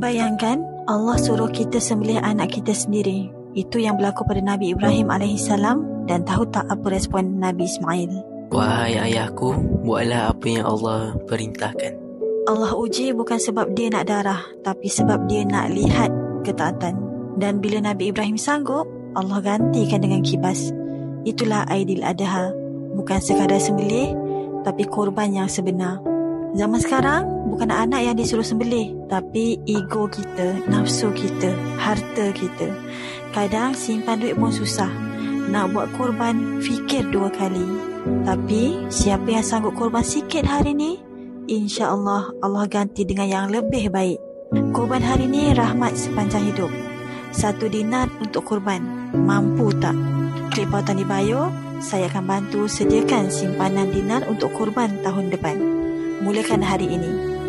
Bayangkan Allah suruh kita sembelih anak kita sendiri. Itu yang berlaku pada Nabi Ibrahim AS. Dan tahu tak apa respon Nabi Ismail? Wahai ayahku, buatlah apa yang Allah perintahkan. Allah uji bukan sebab dia nak darah, tapi sebab dia nak lihat ketaatan. Dan bila Nabi Ibrahim sanggup, Allah gantikan dengan kibas. Itulah Aidil Adha. Bukan sekadar sembelih, tapi korban yang sebenar. Zaman sekarang, bukan anak yang disuruh sembelih, tapi ego kita, nafsu kita, harta kita. Kadang simpan duit pun susah. Nak buat korban, fikir 2 kali. Tapi, siapa yang sanggup korban sikit hari ni, insya-Allah Allah ganti dengan yang lebih baik. Korban hari ni rahmat sepanjang hidup. 1 dinar untuk korban. Mampu tak? Klik pautan di bio. Saya akan bantu sediakan simpanan dinar untuk korban tahun depan. Mulakan hari ini.